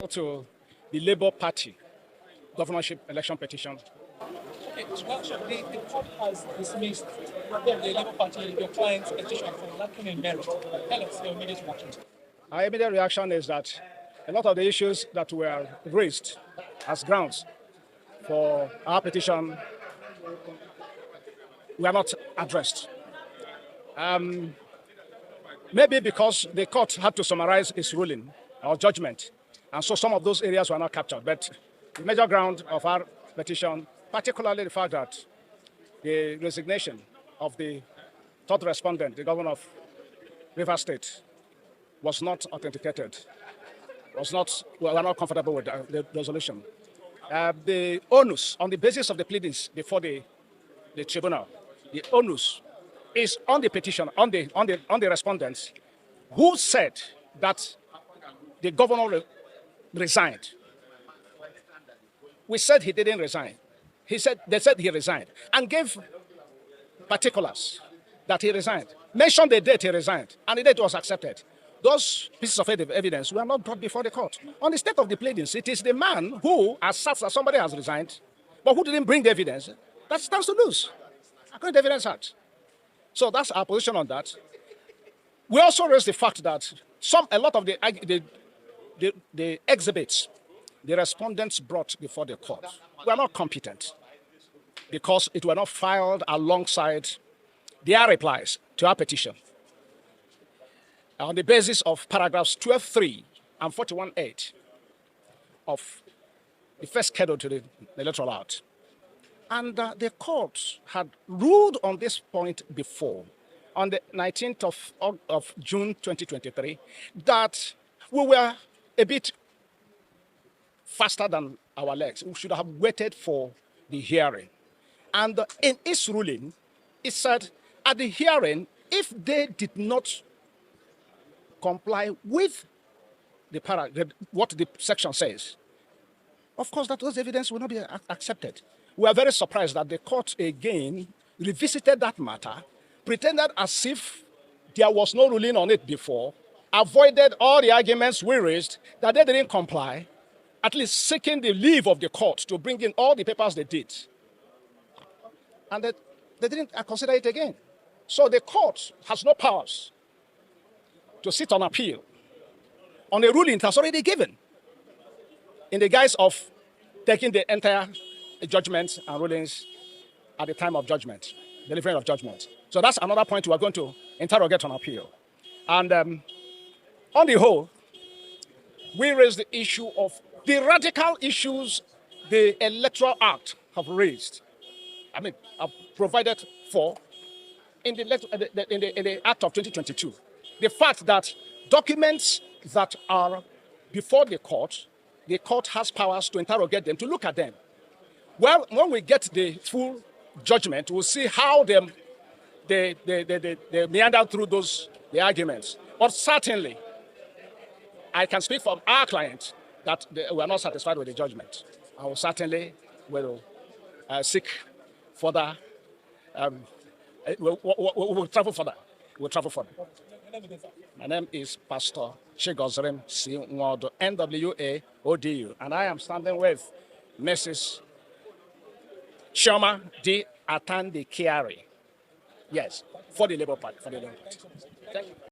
To the Labour Party governorship election petition. Okay, well, the court has dismissed the Labour Party, your client's petition for lacking in merit. Tell us your immediate reaction. Our immediate reaction is that a lot of the issues that were raised as grounds for our petition were not addressed. Maybe because the court had to summarize its ruling or judgment, and so some of those areas were not captured. But the major ground of our petition, particularly the fact that the resignation of the third respondent, the governor of Rivers State, was not authenticated, we are not comfortable with the resolution. The onus, on the basis of the pleadings before the tribunal, the onus is on the petition, on the respondents, who said that the governor resigned. We said he didn't resign. They said he resigned and gave particulars that he resigned. Mentioned the date he resigned, and the date was accepted. Those pieces of evidence were not brought before the court. On the state of the pleadings, it is the man who asserts that somebody has resigned, but who didn't bring the evidence, that stands to lose, according to the Evidence Act. So that's our position on that. We also raised the fact that a lot of the exhibits the respondents brought before the court were not competent because it were not filed alongside their replies to our petition on the basis of paragraphs 12.3 and 41.8 of the first schedule to the Electoral Act. And the court had ruled on this point before, on the 19th of June 2023, that we were a bit faster than our legs. We should have waited for the hearing. And in its ruling, it said at the hearing, if they did not comply with what the section says, of course, that those evidence will not be accepted. We are very surprised that the court again revisited that matter, pretended as if there was no ruling on it before, avoided all the arguments we raised, that they didn't comply, at least seeking the leave of the court to bring in all the papers they did. And they didn't consider it again. So the court has no powers to sit on appeal on a ruling it has already given in the guise of taking the entire judgments and rulings at the time of judgment, delivering of judgment. So that's another point we are going to interrogate on appeal. And on the whole, we raised the issue of the radical issues the Electoral Act have raised. Have provided for in the Act of 2022. The fact that documents that are before the court has powers to interrogate them, to look at them. Well, when we get the full judgment, we'll see how they meander through the arguments. But certainly, I can speak from our client that we are not satisfied with the judgment. I will certainly seek further. We'll travel further. We'll travel further. My name is Pastor Chigozrem C. Nwodo, NWA-ODU, and I am standing with Mrs. Chioma D. Atandi Kiari. Yes, for the Labour Party. Thank you.